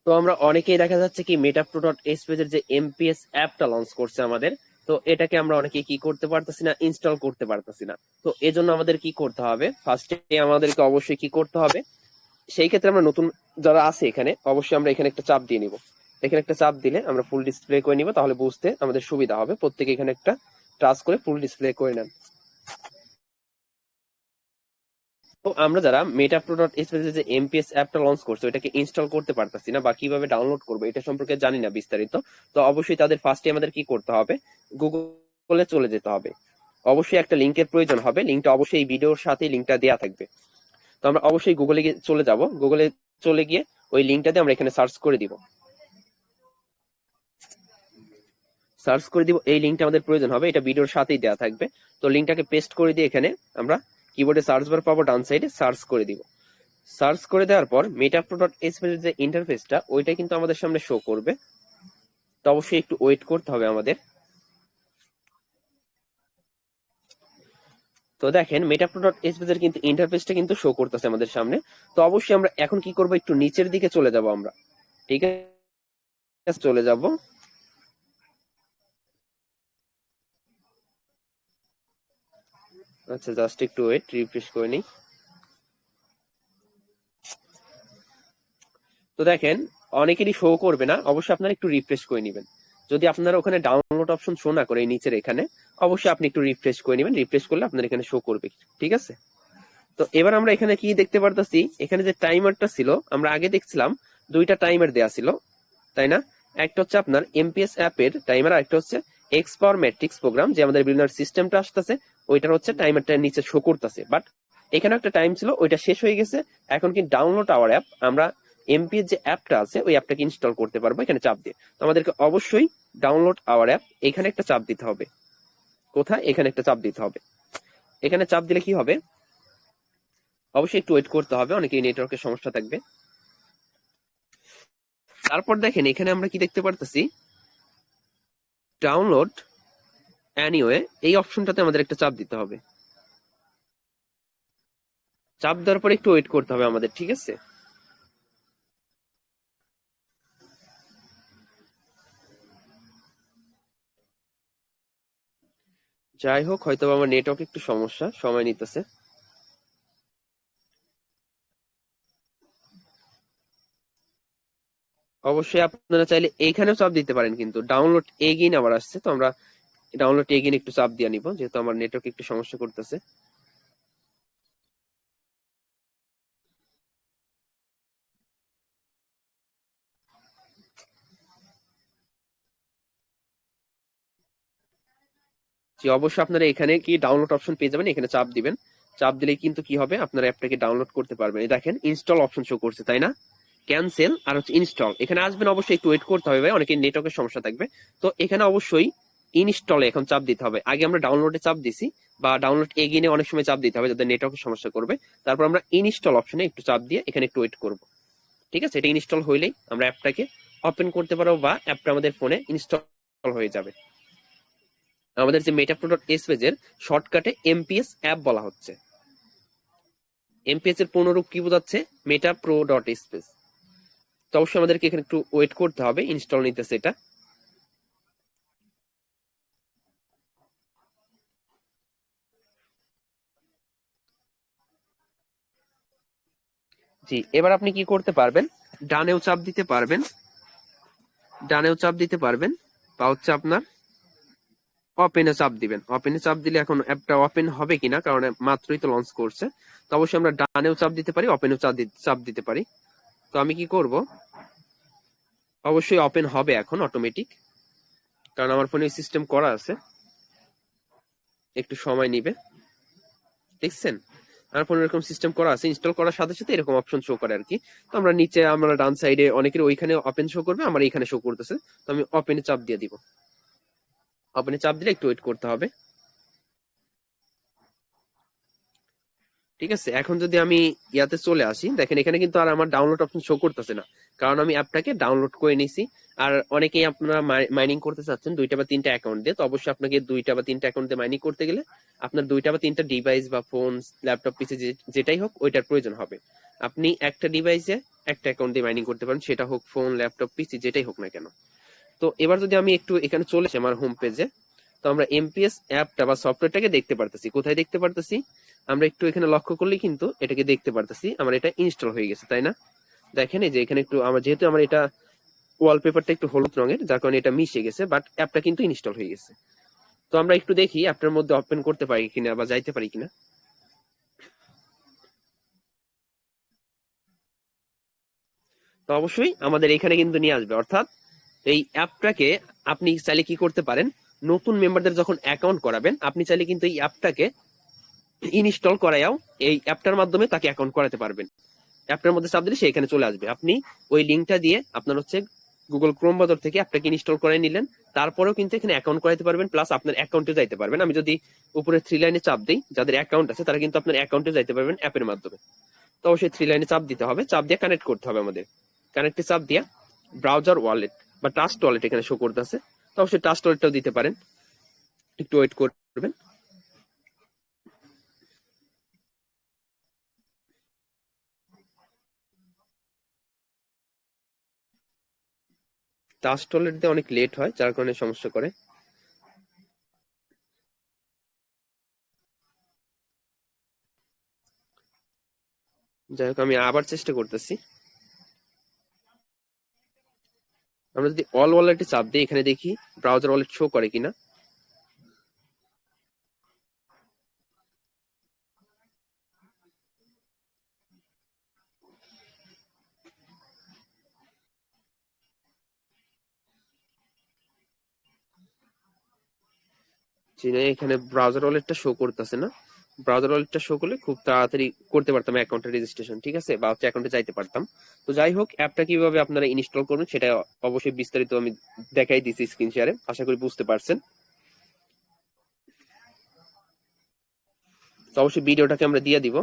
তো আমরা অনেকেই দেখা যাচ্ছে কি মেটাপ্রো ডট এসপিএস এর যে এমপিএস অ্যাপটা লঞ্চ করছে আমাদের, তো এটাকে আমরা অনেকেই কি করতে পারতেছি না, ইনস্টল করতে পারতেছি না। তো এজন্য আমাদের কি করতে হবে, ফার্স্টে আমাদেরকে অবশ্যই কি করতে হবে, সেই ক্ষেত্রে আমরা নতুন যারা আছে এখানে অবশ্যই আমরা এখানে একটা চাপ দিয়ে নিব। এখানে একটা চাপ দিলে আমরা ফুল ডিসপ্লে করে নিব, তাহলে বুঝতে আমাদের সুবিধা হবে। প্রত্যেকে এখানে একটা টাচ করে ফুল ডিসপ্লে করে নেন। তো আমরা যারা মেটা প্রো ডট এসপিএস যে এমপিএস অ্যাপটা লঞ্চ করছে ওটাকে ইনস্টল করতে পারতাছি না বা কিভাবে ডাউনলোড করবো এটা সম্পর্কে জানি না বিস্তারিত, তো অবশ্যই তাদের ফার্স্টে আমাদের কি করতে হবে, গুগলে চলে যেতে হবে। অবশ্যই একটা লিংকের প্রয়োজন হবে, লিংকটা অবশ্যই এই ভিডিওর সাথে লিংকটা দেওয়া থাকবে। তো আমরা অবশ্যই গুগলে চলে যাব, গুগলে চলে গিয়ে ওই লিংকটাতে আমরা এখানে সার্চ করে দিব। সার্চ করে দিব, এই লিংকটা আমাদের প্রয়োজন হবে, এটা ভিডিওর সাথেই দেওয়া থাকবে। তো লিংকটাকে পেস্ট করে দিয়ে এখানে আমরা কিবোর্ডে সার্চ বার পাবো, ডান সাইডে সার্চ করে দিব। সার্চ করে দেওয়ার পর মেটাপ্রো ডট এসপিএস যে ইন্টারফেসটা ওইটা কিন্তু আমাদের সামনে শো করবে। তো অবশ্যই একটু ওয়েট করতে হবে আমাদের। তো দেখেন মেটাপ্রো ডট এসপিএস এর কিন্তু ইন্টারফেসটা কিন্তু শো করতেছে আমাদের সামনে। তো অবশ্যই আমরা এখন কি করব, একটু নিচের দিকে চলে যাব আমরা। ঠিক আছে, চলে যাব। আচ্ছা, জাস্ট একটু ওয়েট, রিফ্রেশ করে নিই। তো দেখেন অনেকেরই শো করবে না, অবশ্যই আপনারা একটু রিফ্রেশ করে নেবেন। যদি আপনারা ওখানে ডাউনলোড অপশন শো না করে এই নিচের এখানে, অবশ্যই আপনি একটু রিফ্রেশ করে নেবেন। রিফ্রেশ করলে আপনার এখানে শো করবে। ঠিক আছে, তো এবার আমরা এখানে কি দেখতে পারতেছি, এখানে যে টাইমারটা ছিল আমরা আগে দেখছিলাম দুইটা টাইমার দেয়া ছিল, তাই না? একটা হচ্ছে আপনার এমপিএস অ্যাপের টাইমার, আর একটা হচ্ছে এক্স পাওয়ার ম্যাট্রিক্স প্রোগ্রাম যে আমাদের বিভিন্ন সিস্টেমটা আসতেছে, ওইটার হচ্ছে টাইমারটা নিচে শো করতেছে। বাট এখানে একটা টাইম ছিল, ওইটা শেষ হয়ে গেছে। এখন কি ডাউনলোড আওয়ার অ্যাপ, আমরা এমপিএস যে অ্যাপটা আছে ওই অ্যাপটাকে ইনস্টল করতে পারবো এখানে চাপ দিয়ে। তো আমাদেরকে অবশ্যই ডাউনলোড আওয়ার অ্যাপ এখানে একটা চাপ দিতে হবে। কোথায়? এখানে একটা চাপ দিতে হবে। এখানে চাপ দিলে কি হবে, অবশ্যই একটু ওয়েট করতে হবে, অনেকেই নেটওয়ার্কের সমস্যা থাকবে। তারপর দেখেন এখানে আমরা কি দেখতে পারতেছি, ডাউনলোড এনিওয়ে এই অপশনটাতে আমাদের একটা চাপ দিতে হবে। চাপ দেওয়ার পর একটু ওয়েট করতে হবে আমাদের। ঠিক আছে, যাই হোক হয়তো আমার নেটওয়ার্ক একটু সমস্যা, সময় নিতেছে। অবশ্যই আপনারা চাইলে এইখানেও চাপ দিতে পারেন, কিন্তু ডাউনলোড এগেইন আবার আসছে, তো আমরা ডাউনলোড এগেইন একটু চাপ দিয়ে নিব, যেহেতু আমার নেটওয়ার্ক একটু সমস্যা করতেছে। জি, অবশ্যই আপনারা এখানে কি ডাউনলোড অপশন পেয়ে যাবেন, এখানে চাপ দিবেন। চাপ দিলেই কিন্তু কি হবে, আপনারা অ্যাপটাকে ডাউনলোড করতে পারবেন। এই দেখেন ইনস্টল অপশন শো করছে, তাই না? ক্যান্সেল আর হচ্ছে ইনস্টল, এখানে আসবেন, অবশ্যই একটু ওয়েট করতে হবে ভাই, অনেকের নেটওয়ার্কের সমস্যা থাকবে। তো এখানে অবশ্যই ইনস্টলে এখন চাপ দিতে হবে। আগে আমরা ডাউনলোডে চাপ দিছি, বা ডাউনলোড এগিয়ে অনেক সময় চাপ দিতে হবে যাদের নেটওয়ার্কের সমস্যা করবে। তারপর আমরা ইনস্টল অপশনে একটু চাপ দিয়ে এখানে একটু ওয়েট করব। ঠিক আছে, এটা ইনস্টল হইলেই আমরা অ্যাপটাকে ওপেন করতে পারবো, বা অ্যাপটা আমাদের ফোনে ইনস্টল হয়ে যাবে। আমাদের যে মেটাপ্রো ডট এসপিএস এর শর্টকাটে এমপিএস অ্যাপ বলা হচ্ছে। এমপিএস এর পূর্ণরূপ কি বোঝাচ্ছে? মেটাপ্রো ডট এসপিএস। তো অবশ্যই আমাদেরকে এখানে একটু ওয়েট করতে হবে, ইনস্টল নিতেছে এটা। জি, এবার আপনি কি করতে পারবেন, ডানেও চাপ দিতে পারবেন, ডানেও চাপ দিতে পারবেন, বা হচ্ছে আপনার ওপেনে চাপ দিবেন। ওপেনে চাপ দিলে এখন অ্যাপটা ওপেন হবে কিনা, কারণ মাত্রই তো লঞ্চ করছে। তো অবশ্যই আমরা ডানেও চাপ দিতে পারি, ওপেনেও চাপ দিতে পারি। তো আমি কি করব, অবশ্যই ওপেন হবে এখন অটোমেটিক, কারণ আমার ফোনে সিস্টেম করা আছে, একটু সময় নিবে। দেখছেন আমার ফোনে এরকম সিস্টেম করা আছে, ইনস্টল করার সাথে সাথে এরকম অপশন শো করে আর কি। তো আমরা নিচে, আমরা ডান সাইডে অনেকের ওইখানে ওপেন শো করবে, আমার এখানে শো করতেছে। তো আমি ওপেনে চাপ দিয়ে দিব। ওপেনে চাপ দিলে একটু ওয়েট করতে হবে। ঠিক আছে, এখন যদি আমি ইয়াতে চলে আসি, দেখেন এখানে কিন্তু আর আমার ডাউনলোড অপশন শো করতেছে না, কারণ আমি অ্যাপটাকে ডাউনলোড করে নিছি। আর অনেকেই আপনারা মাইনিং করতে চাচ্ছেন দুইটা বা তিনটা অ্যাকাউন্ট দিয়ে, তো অবশ্যই আপনাকে দুইটা বা তিনটা অ্যাকাউন্ট দিয়ে মাইনিং করতে গেলে আপনার দুইটা বা তিনটা ডিভাইস বা ফোন, ল্যাপটপ, পিসি যেটাই হোক ওইটার প্রয়োজন হবে। আপনি একটা ডিভাইসে একটা অ্যাকাউন্ট দিয়ে মাইনিং করতে পারেন, সেটা হোক ফোন, ল্যাপটপ, পিসি, যেটাই হোক না কেন। তো এবার যদি আমি একটু এখানে চলে আসি আমার হোম পেজে, তো আমরা এমপিএস অ্যাপটা বা সফটওয়্যারটাকে দেখতে পারতেছি। কোথায় দেখতে পারতেছি? আমরা একটু এখানে লক্ষ্য করলে কিন্তু এটাকে দেখতে পারতেছি, আমার এটা ইনস্টল হয়ে গেছে, তাই না? দেখেন এই যে এখানে একটু আমার, যেহেতু আমার এটা ওয়ালপেপারটা একটু হলুদ রঙের, যার কারণে এটা মিশে গেছে, বাট অ্যাপটা কিন্তু ইনস্টল হয়ে গেছে। তো আমরা একটু দেখি অ্যাপটার মধ্যে ওপেন করতে পারি কিনা বা যাইতে পারি কিনা। তো অবশ্যই আমাদের এখানে কিন্তু নিয়ে আসবে, অর্থাৎ এই অ্যাপটাকে আপনি চাইলে কি করতে পারেন, নতুন মেম্বারদের যখন অ্যাকাউন্ট করাবেন, আপনি চাইলে কিন্তু এই অ্যাপটাকে ইনস্টল করাইয়াও এই অ্যাপটার মাধ্যমে তাকে অ্যাকাউন্ট করাতে পারবেন। অ্যাপটার মধ্যে চাপ দিলে সে এখানে চলে আসবে। আপনি ওই লিঙ্কটা দিয়ে আপনার হচ্ছে গুগল ক্রোম বাজার থেকে অ্যাপটাকে ইনস্টল করে নিলেন, তারপরেও কিন্তু এখানে অ্যাকাউন্ট করাতে পারবেন, প্লাস আপনার অ্যাকাউন্টে যাইতে পারবেন। আমি যদি উপরে 3 লাইনে চাপ দিই, যাদের অ্যাকাউন্ট আছে তারা কিন্তু আপনার অ্যাকাউন্টে যাইতে পারবেন অ্যাপের মাধ্যমে। তো অবশ্যই 3 লাইনে চাপ দিতে হবে, চাপ দিয়ে কানেক্ট করতে হবে আমাদের। কানেক্টে চাপ দিয়া ব্রাউজার ওয়ালেট বা ট্রাস্ট ওয়ালেট এখানে শো করতেছে, তো অবশ্যই ট্রাস্ট ওয়ালেটটাও দিতে পারেন। একটু ওয়েট করবেন। ট্রাস্ট ওয়ালেট দিয়ে অনেক লেট হয়, যার কারণে সমস্যা করে। যাই হোক, আমি আবার চেষ্টা করতেছি। আমরা যদি অল ওয়ালেটে চাপ দিই, এখানে দেখি ব্রাউজার ওয়ালেট শো করে কিনা। চীনে এখানে ব্রাউজার ওয়ালেটটা শো করতেছে না। ব্রাউজার ওয়ালেটটা শো করলে খুব তাড়াতাড়ি করতে পারতাম অ্যাকাউন্টের রেজিস্ট্রেশন, ঠিক আছে, বা হচ্ছে অ্যাকাউন্টে যাইতে পারতাম। তো যাই হোক, অ্যাপটা কিভাবে আপনারা ইনস্টল করবেন সেটা অবশ্যই বিস্তারিত আমি দেখাই দিচ্ছি স্ক্রিন শেয়ারে, আশা করি বুঝতে পারছেন। তো অবশ্যই ভিডিওটাকে আমরা দিয়ে দিব।